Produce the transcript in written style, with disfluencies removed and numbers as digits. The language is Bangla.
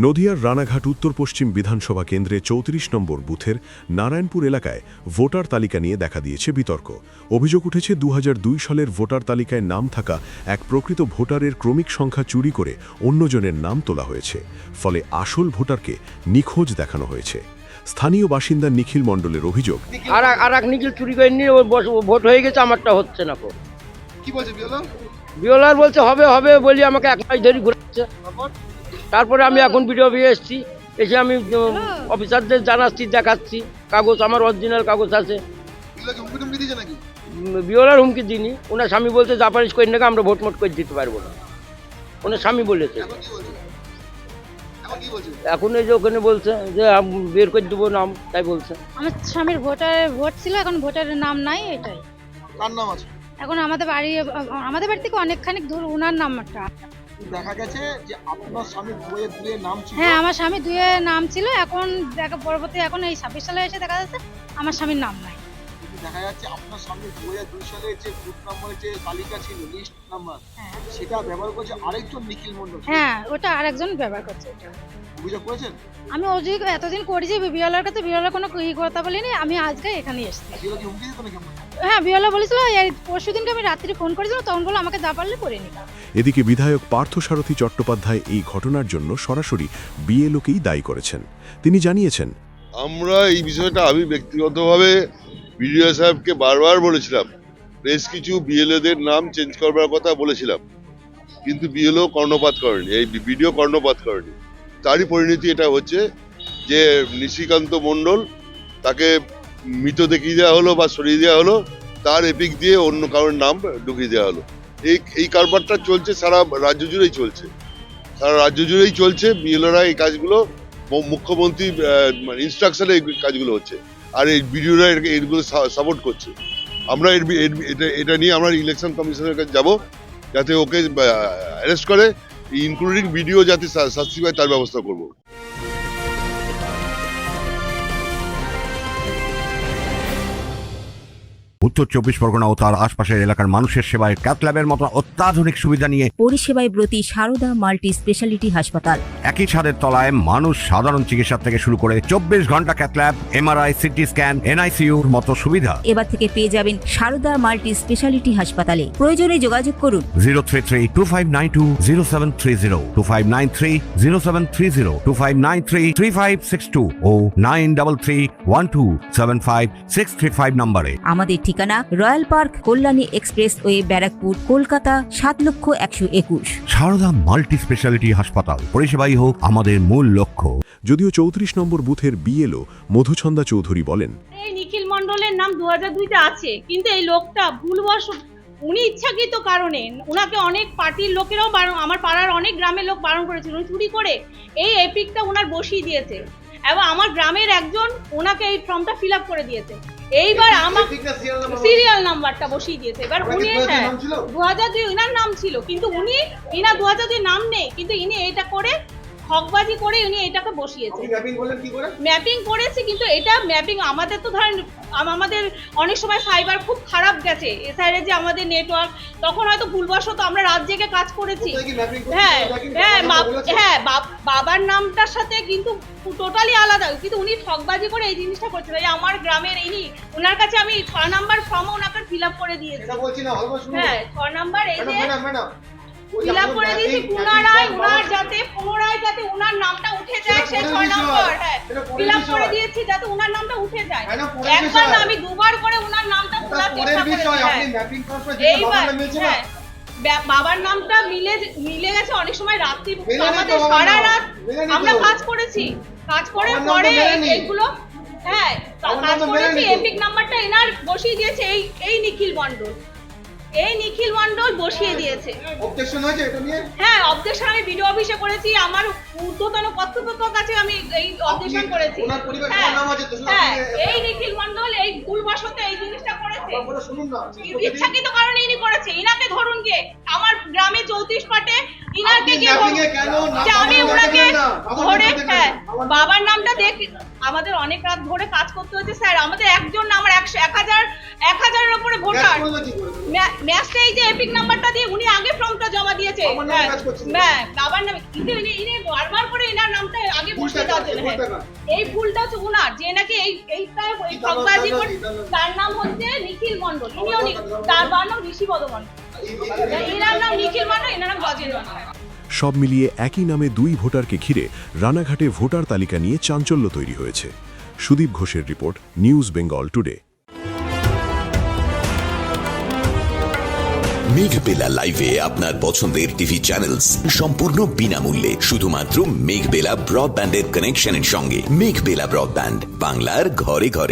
নদিয়ার রানাঘাট উত্তর পশ্চিম বিধানসভা কেন্দ্রে ৩৪ নম্বর বুথের নারায়ণপুর এলাকায় ভোটার তালিকা নিয়ে দেখা দিয়েছে বিতর্ক। অভিযোগ উঠেছে ২০০২ সালের ভোটার তালিকায় নাম থাকা এক প্রকৃত ভোটারের ক্রমিক সংখ্যা চুরি করে অন্যজনের নাম তোলা হয়েছে। ফলে আসল ভোটারকে নিখোঁজ দেখানো হয়েছে। স্থানীয় বাসিন্দা নিখিল মণ্ডলের অভিযোগ, আর এক নিখিল চুরি করে নিয়ে ভোট হয়ে গেছে, আমারটা হচ্ছে না। কি বলছে বিওলার বলছে হবে হবে বলি আমাকে এক মাস ধরে ঘুরাচ্ছে। তারপরে আমি এখন বিডিও এসেছি, এসে আমি অফিসারদের জানাচ্ছি, দেখাচ্ছি কাগজ, আমার অরিজিনাল কাগজ আছে। বিওলার হুমকি দিইনি, ওনার স্বামী বলছে জাপানিজ করে নাকি আমরা ভোট মোট করে দিতে পারবো না, ওনার স্বামী বলেছে। এখন এই যে ওখানে বলছে যে বের করে দেবো নাম, তাই বলছে। আমার স্বামীর ভোট ছিল, এখন ভোটারের নাম নাই। এটাই কার নাম আছে? এখন আমাদের বাড়ি থেকে অনেকখানি দূর ওনার নামটা দেখা গেছে যে আপনার স্বামী দুয়ে নাম ছিল। হ্যাঁ, আমার স্বামী দুয়ে নাম ছিল। এখন পরবর্তী এখন এই 26 সালে এসে দেখা যাচ্ছে আমার স্বামীর নাম নাই। দেখা যাচ্ছে আপনার স্বামী 2002 সালে যে বুথ নম্বরের যে তালিকা ছিল, লিস্ট নাম্বার, সেটা ব্যবহার করছে আরেকজন নিখিল মণ্ডল। হ্যাঁ, ওটা আরেকজন ব্যবহার করছে। অভিযোগ করেছেন? আমি অভিযোগ এতদিন করেছি বিওলার কাছে, বিওলার কোনো কথা বলিনি। আমি আজকে এখানে এসেছি। হ্যাঁ, বিওলা বলেছিল পরশুদিনকে আমি রাত্রি ফোন করেছিলাম, তখন বললো আমাকে যা পারলে করে নিতাম। এদিকে বিধায়ক পার্থসারথী চট্টোপাধ্যায় এই ঘটনার জন্য সরাসরি বিএলওকেই দায়ী করেছেন। তিনি জানিয়েছেন, আমরা এই বিষয়টা আমি ব্যক্তিগতভাবে বিডিও সাহেবকে বারবার বলেছিলাম, বেশ কিছু বিএলওদের নাম চেঞ্জ করবার কথা বলেছিলাম, কিন্তু বিএলও কর্ণপাত করেনি, এই বিডিও কর্ণপাত করেনি। তারই পরিণতি এটা হচ্ছে যে নিশিকান্ত মণ্ডল, তাকে মৃত দেখিয়ে দেওয়া হলো বা সরিয়ে দেওয়া হলো, তার এপিক দিয়ে অন্য কারোর নাম ঢুকিয়ে দেওয়া হলো। এই কারবারটা চলছে সারা রাজ্য জুড়েই চলছে। বিএলওরা এই কাজগুলো, মুখ্যমন্ত্রী ইনস্ট্রাকশনে এই কাজগুলো হচ্ছে, আর এই বিডিওরা এইগুলো সাপোর্ট করছে। আমরা এটা নিয়ে আমরা ইলেকশন কমিশনের কাছে যাব, যাতে ওকে অ্যারেস্ট করে, ইনক্লুডিং বিডিও যাতে শাস্তি পায় তার ব্যবস্থা করব। উত্তর 24 পরগনা ও তার আশপাশের এলাকার মানুষের সেবায় ক্যাথল্যাবের মতো অত্যাধুনিক সুবিধা নিয়ে পরিষেবায় ব্রতী সারদা মাল্টি স্পেশালিটি হাসপাতাল। একই ছাদের তলায় মানুষ সাধারণ চিকিৎসা থেকে শুরু করে 24 ঘন্টা ক্যাথল্যাব, এমআরআই, সিটি স্ক্যান, এনআইসিইউর মতো সুবিধা এবার থেকে পেয়ে যাবেন সারদা মাল্টি স্পেশালিটি হাসপাতালে। প্রয়োজনে যোগাযোগ করুন 033-2592-0730, 2593-0730, 2593-3562 ও 9331275635 নম্বরে। আমাদের ঠিকানা Royal Park, Kalyani expressway, Barrackpore, Kolkata ৭,১২১। সারদা মাল্টি স্পেশালিটি হাসপাতাল, পরিষেবাই হোক আমাদের মূল লক্ষ্য। যদিও ৩৪ নম্বর বুথের বিএলও মধুছন্দা চৌধুরী বলেন, এই নিখিল মণ্ডলের নাম 2002-তে আছে, কিন্তু এই লোকটা ভুলবশ, উনি ইচ্ছাকৃত কারণে, উনাকে অনেক পার্টির লোকেরাও আমার পাড়ার অনেক গ্রামের লোক বারণ করেছিল, উনি চুরি করে এই এপিকটা ওনার বসিয়ে দিয়েছে, এবং আমার গ্রামের একজন ওনাকে এই ফর্মটা ফিল আপ করে দিয়েছে। এইবার আমার সিরিয়াল নাম্বারটা বসিয়ে দিয়েছে। এবার উনি 2002 ইনার নাম ছিল, কিন্তু ইনার 2002 নাম নেই, কিন্তু ইনি এটা করে হকবাজি করে উনি এটাকে বসিয়েছে। ম্যাপিং করেছি, কিন্তু এটা ম্যাপিং আমাদের তো ধরেন আমাদের অনেক সময় ফাইবার খুব খারাপ গেছে, এ সাইডে যে আমাদের নেটওয়ার্ক, তখন হয়তো ভুলবশত আমরা রাত জেগে কাজ করেছি। হ্যাঁ, বাবার নামটার সাথে কিন্তু টোটালি আলাদা, কিন্তু উনি ঠকবাজি করে এই জিনিসটা করছিল। আমার গ্রামের ওনার কাছে আমি 6 নাম্বার ফর্ম ওনাকে ফিল আপ করে দিয়েছি। হ্যাঁ, 6 নাম্বার এই যে ফিল আপ করে দিয়েছি, পুনরায় যাতে ওনার নামটা উঠে যায়, সে 6 নম্বর ফিল আপ করে দিয়েছি যাতে ওনার নামটা উঠে যায়। একবার না, আমি দুবার করে ওনার নামটা তোলার চেষ্টা করেছি। এইবার বাবার নামটা মিলে গেছে। অনেক সময় রাত্রি আমাদের সারা রাত আমরা কাজ করেছি, কাজ করার পরে এইগুলো কাজ করেছি। এপিক নাম্বারটা এনার বসিয়ে দিয়েছে এই নিখিল মণ্ডল বসিয়ে দিয়েছে। হ্যাঁ, অবজেকশন আমি ভিডিও অফিসে করেছি, আমার ঊর্ধ্বতন কর্তৃপক্ষের কাছে আমি এই অবজেকশন করেছি। হ্যাঁ, এই নিখিল মণ্ডল এই ভুলবশত এই জিনিসটা করেছে, ইচ্ছাকৃত কারণে ইনি করেছে। ইনাকে ধরুন গিয়ে আমার গ্রামে 34 পাটে ইনাকে গিয়ে আমি ওনাকে ধরে বাবার নামটা আমাদের অনেক রাত ধরে কাজ করতে হচ্ছে স্যার। আমাদের একজন না, আমার 1000-এর উপরে ভোটার। করবে কি করে? ম্যাচটা এই যে এপিক নাম্বারটা দিয়ে উনি আগে ফর্মটা জমা দিয়েছে। আমার নামে কাজ করছিল। বাবার নামে, কিন্তু ইনি বারবার করে এনার নামটা আগে বসতে ভুলটা যাচ্ছেন। কার? ভুলটা কার? এই ভুলটা হচ্ছে উনার, যে নাকি এইটা কি ঠকবাজি তার নাম? করে। তার নাম হচ্ছে নিখিল মণ্ডল, ইনিও তার বাবার নাম ঋষিপদ মণ্ডল, এনার নাম নিখিল মণ্ডল, এনার নাম গজেন্দ্র মণ্ডল। সব মিলিয়ে একই নামে দুই ভোটারকে ঘিরে রানাঘাটে ভোটার তালিকা নিয়ে চাঞ্চল্য তৈরি হয়েছে। সুদীপ ঘোষের report, news Bengal today. Meghbela লাইভে আপনার পছন্দের টিভি চ্যানেলস সম্পূর্ণ বিনামূল্যে, শুধুমাত্র মেঘবেলা ব্রডব্যান্ডের কানেকশনের সঙ্গে। মেঘবেলা ব্রডব্যান্ড, বাংলার ঘরে ঘরে।